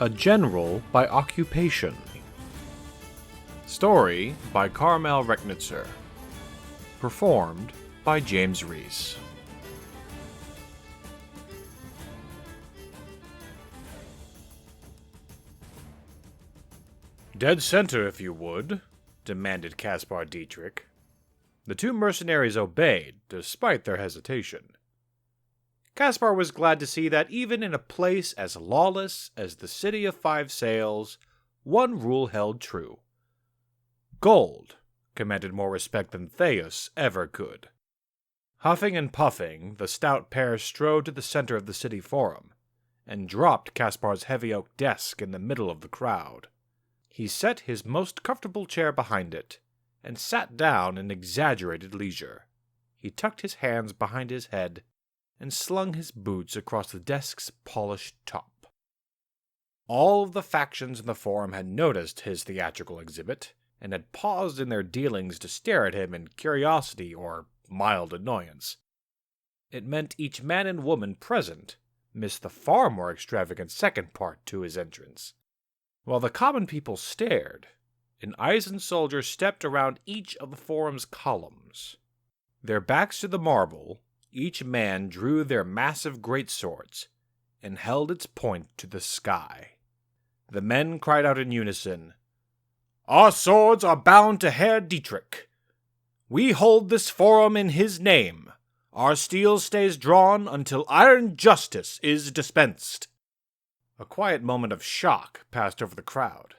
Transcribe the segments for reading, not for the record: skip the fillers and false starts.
A General by Occupation. Story by Carmel Recknitzer. Performed by James Reese. "Dead center, if you would," demanded Kaspar Dietrich. The two mercenaries obeyed, despite their hesitation. Kaspar was glad to see that even in a place as lawless as the City of Five Sails, one rule held true. Gold commanded more respect than Thea's ever could. Huffing and puffing, the stout pair strode to the center of the city forum, and dropped Kaspar's heavy oak desk in the middle of the crowd. He set his most comfortable chair behind it, and sat down in exaggerated leisure. He tucked his hands behind his head, and slung his boots across the desk's polished top. All of the factions in the forum had noticed his theatrical exhibit, and had paused in their dealings to stare at him in curiosity or mild annoyance. It meant each man and woman present missed the far more extravagant second part to his entrance. While the common people stared, an Eisen soldier stepped around each of the forum's columns. Their backs to the marble, each man drew their massive greatswords and held its point to the sky. The men cried out in unison, "Our swords are bound to Herr Dietrich. We hold this forum in his name. Our steel stays drawn until iron justice is dispensed." A quiet moment of shock passed over the crowd.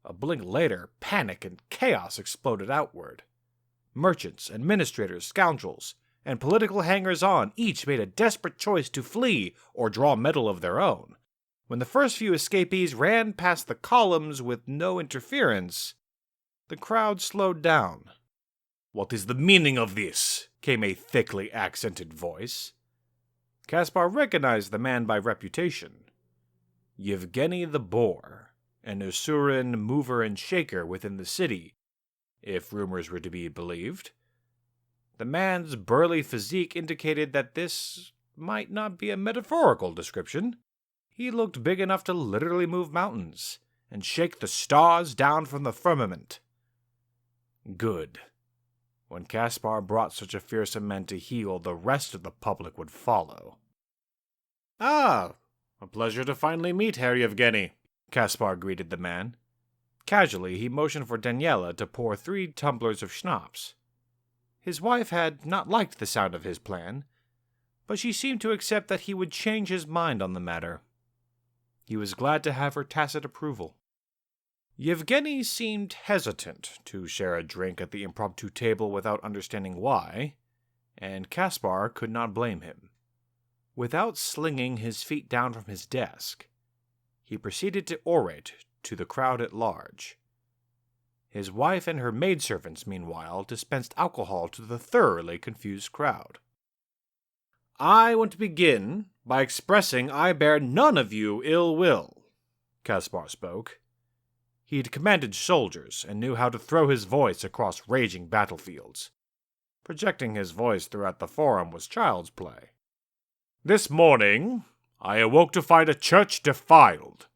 A blink later, panic and chaos exploded outward. Merchants, administrators, scoundrels, and political hangers-on each made a desperate choice to flee or draw metal of their own. When the first few escapees ran past the columns with no interference, the crowd slowed down. "What is the meaning of this?" came a thickly accented voice. Kaspar recognized the man by reputation. Yevgeny the Boar, an Ussuran mover and shaker within the city, if rumors were to be believed. The man's burly physique indicated that this might not be a metaphorical description. He looked big enough to literally move mountains and shake the stars down from the firmament. Good. When Kaspar brought such a fearsome man to heel, the rest of the public would follow. "Ah, a pleasure to finally meet, Herr Yevgeny," Kaspar greeted the man. Casually, he motioned for Daniela to pour 3 tumblers of schnapps. His wife had not liked the sound of his plan, but she seemed to accept that he would change his mind on the matter. He was glad to have her tacit approval. Yevgeny seemed hesitant to share a drink at the impromptu table without understanding why, and Kaspar could not blame him. Without slinging his feet down from his desk, he proceeded to orate to the crowd at large. His wife and her maidservants, meanwhile, dispensed alcohol to the thoroughly confused crowd. "I want to begin by expressing I bear none of you ill will," Kaspar spoke. He had commanded soldiers and knew how to throw his voice across raging battlefields. Projecting his voice throughout the forum was child's play. "This morning, I awoke to find a church defiled.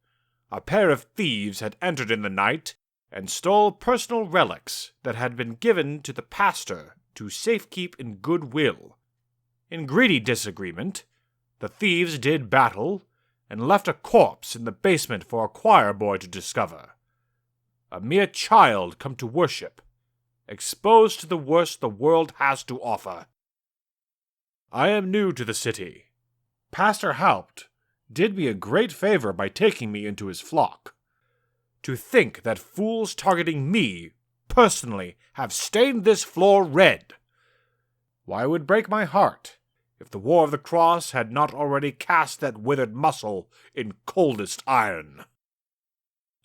A pair of thieves had entered in the night and stole personal relics that had been given to the pastor to safekeep in goodwill. In greedy disagreement, the thieves did battle and left a corpse in the basement for a choir boy to discover. A mere child come to worship, exposed to the worst the world has to offer. I am new to the city. Pastor Haupt did me a great favor by taking me into his flock. To think that fools targeting me, personally, have stained this floor red. Why, it would break my heart if the War of the Cross had not already cast that withered muscle in coldest iron.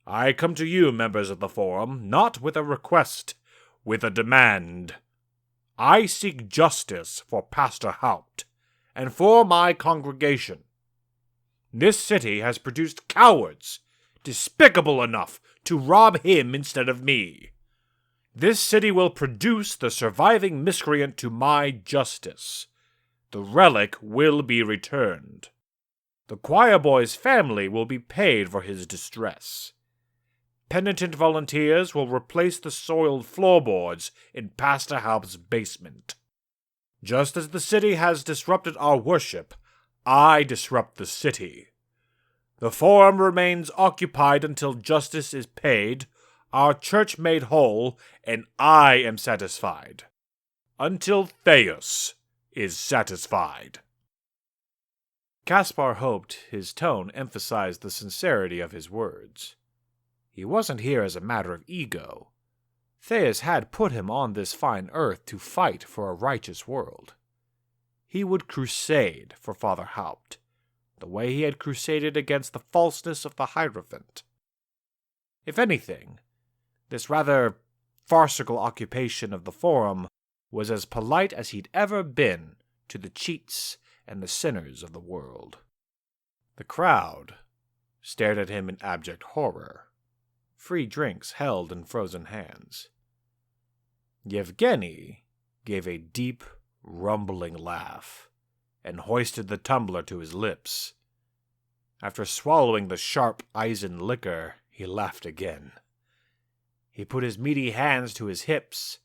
I come to you, members of the Forum, not with a request, with a demand. I seek justice for Pastor Haupt, and for my congregation. This city has produced cowards, despicable enough to rob him instead of me. This city will produce the surviving miscreant to my justice. The relic will be returned. The choir boy's family will be paid for his distress. Penitent volunteers will replace the soiled floorboards in Pastor Haupt's basement. Just as the city has disrupted our worship, I disrupt the city. The forum remains occupied until justice is paid, our church made whole, and I am satisfied. Until Theus is satisfied. Kaspar hoped his tone emphasized the sincerity of his words. He wasn't here as a matter of ego. Theus had put him on this fine earth to fight for a righteous world. He would crusade for Father Haupt, the way he had crusaded against the falseness of the Hierophant. If anything, this rather farcical occupation of the forum was as polite as he'd ever been to the cheats and the sinners of the world. The crowd stared at him in abject horror, free drinks held in frozen hands. Yevgeny gave a deep, rumbling laugh and hoisted the tumbler to his lips. After swallowing the sharp Eisen liquor, he laughed again. He put his meaty hands to his hips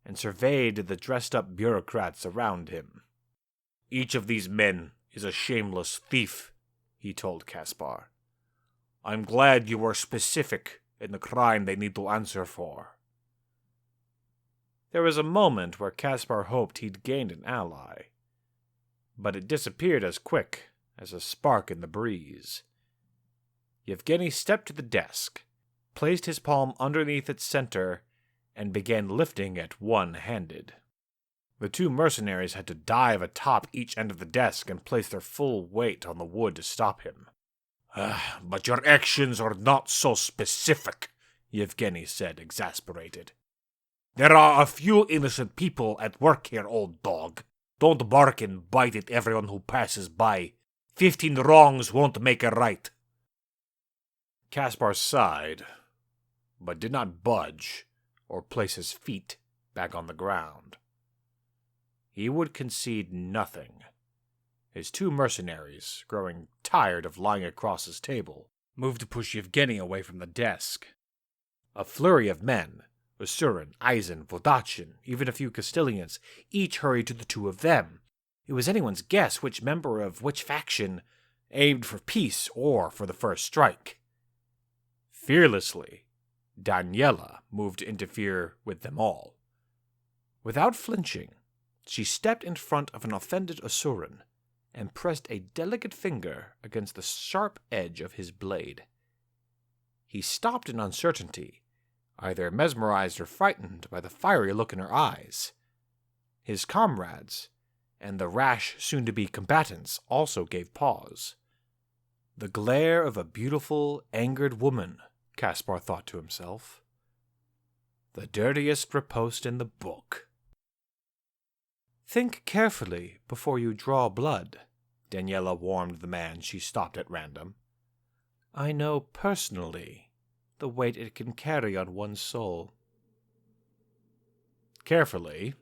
and surveyed the dressed-up bureaucrats around him. Each of these men is a shameless thief, he told Kaspar. I'm glad you were specific in the crime they need to answer for. There was a moment where Kaspar hoped he'd gained an ally, but it disappeared as quick as a spark in the breeze. Yevgeny stepped to the desk, placed his palm underneath its center, and began lifting it one-handed. The two mercenaries had to dive atop each end of the desk and place their full weight on the wood to stop him. But your actions are not so specific, Yevgeny said, exasperated. There are a few innocent people at work here, old dog. Don't bark and bite at everyone who passes by. 15 wrongs won't make a right. Kaspar sighed, but did not budge or place his feet back on the ground. He would concede nothing. His two mercenaries, growing tired of lying across his table, moved to push Yevgeny away from the desk. A flurry of men, Ussuran, Eisen, Vodachin, even a few Castilians, each hurried to the two of them. It was anyone's guess which member of which faction aimed for peace or for the first strike. Fearlessly, Daniela moved to interfere with them all. Without flinching, she stepped in front of an offended Ussuran and pressed a delicate finger against the sharp edge of his blade. He stopped in uncertainty, either mesmerized or frightened by the fiery look in her eyes. His comrades and the rash soon-to-be combatants also gave pause. The glare of a beautiful, angered woman, Kaspar thought to himself. The dirtiest riposte in the book. Think carefully before you draw blood, Daniela warned the man she stopped at random. I know personally the weight it can carry on one's soul. Carefully,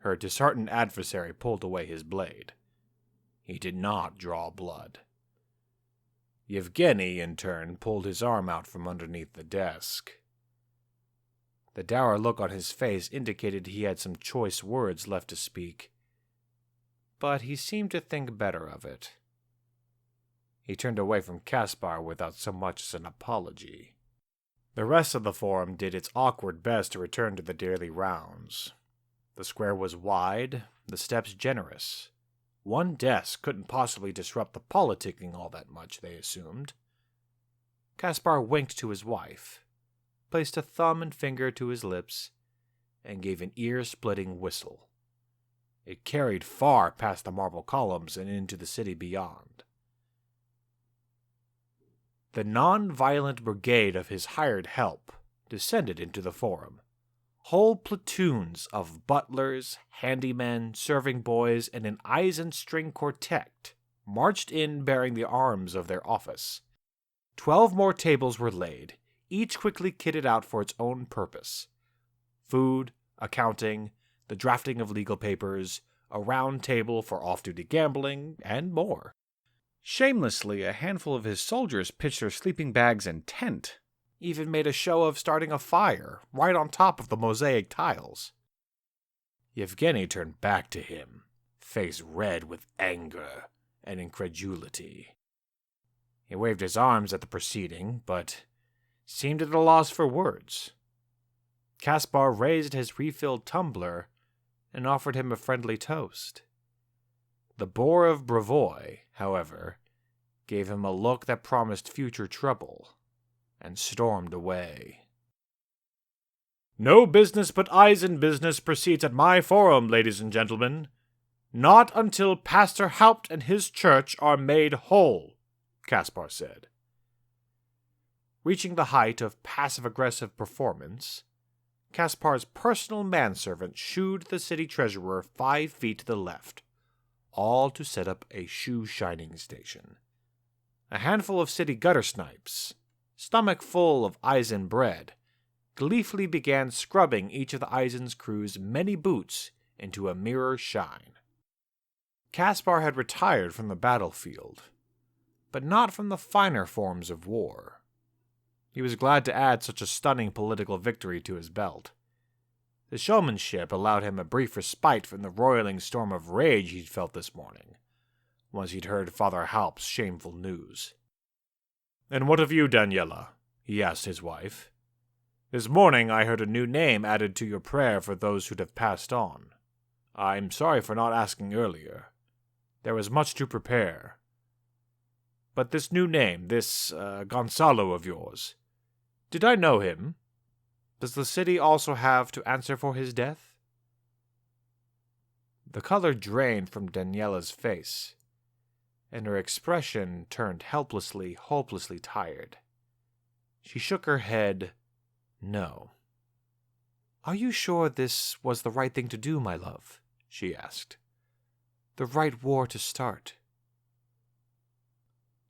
her disheartened adversary pulled away his blade. He did not draw blood. Yevgeny, in turn, pulled his arm out from underneath the desk. The dour look on his face indicated he had some choice words left to speak, but he seemed to think better of it. He turned away from Kaspar without so much as an apology. The rest of the forum did its awkward best to return to the daily rounds. The square was wide, the steps generous. One desk couldn't possibly disrupt the politicking all that much, they assumed. Kaspar winked to his wife, placed a thumb and finger to his lips, and gave an ear-splitting whistle. It carried far past the marble columns and into the city beyond. The non-violent brigade of his hired help descended into the forum. Whole platoons of butlers, handymen, serving boys, and an Eisen string quartet marched in bearing the arms of their office. 12 more tables were laid, each quickly kitted out for its own purpose. Food, accounting, the drafting of legal papers, a round table for off-duty gambling, and more. Shamelessly, a handful of his soldiers pitched their sleeping bags and tent, even made a show of starting a fire right on top of the mosaic tiles. Yevgeny turned back to him, face red with anger and incredulity. He waved his arms at the proceeding, but seemed at a loss for words. Kaspar raised his refilled tumbler and offered him a friendly toast. The boar of Brevoy, however, gave him a look that promised future trouble, and stormed away. "No business but Eisen business proceeds at my forum, ladies and gentlemen. Not until Pastor Haupt and his church are made whole," Kaspar said. Reaching the height of passive-aggressive performance, Kaspar's personal manservant shooed the city treasurer 5 feet to the left, all to set up a shoe-shining station. A handful of city gutter snipes, stomach full of Eisen bread, gleefully began scrubbing each of the Eisen's crew's many boots into a mirror shine. Kaspar had retired from the battlefield, but not from the finer forms of war. He was glad to add such a stunning political victory to his belt. The showmanship allowed him a brief respite from the roiling storm of rage he'd felt this morning, once he'd heard Father Haupt's shameful news. "And what of you, Daniela?" he asked his wife. "This morning I heard a new name added to your prayer for those who'd have passed on. I'm sorry for not asking earlier. There was much to prepare. But this new name, this Gonzalo of yours, did I know him? Does the city also have to answer for his death?" The color drained from Daniela's face, and her expression turned helplessly, hopelessly tired. She shook her head, no. "Are you sure this was the right thing to do, my love?" she asked. "The right war to start?"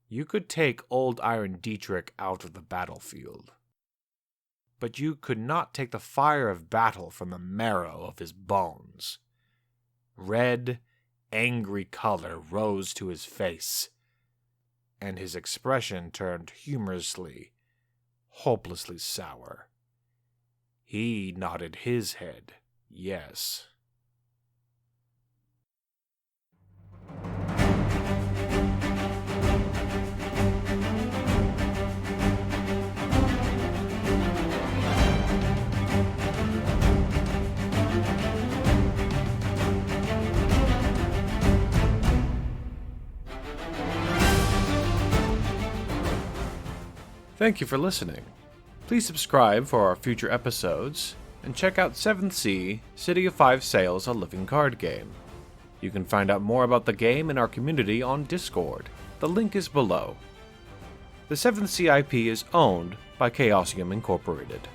You could take old Iron Dietrich out of the battlefield, but you could not take the fire of battle from the marrow of his bones. Red, angry color rose to his face, and his expression turned humorously, hopelessly sour. He nodded his head, yes. Thank you for listening. Please subscribe for our future episodes, and check out 7th Sea, City of Five Sails, a living card game. You can find out more about the game in our community on Discord. The link is below. The 7th Sea IP is owned by Chaosium Incorporated.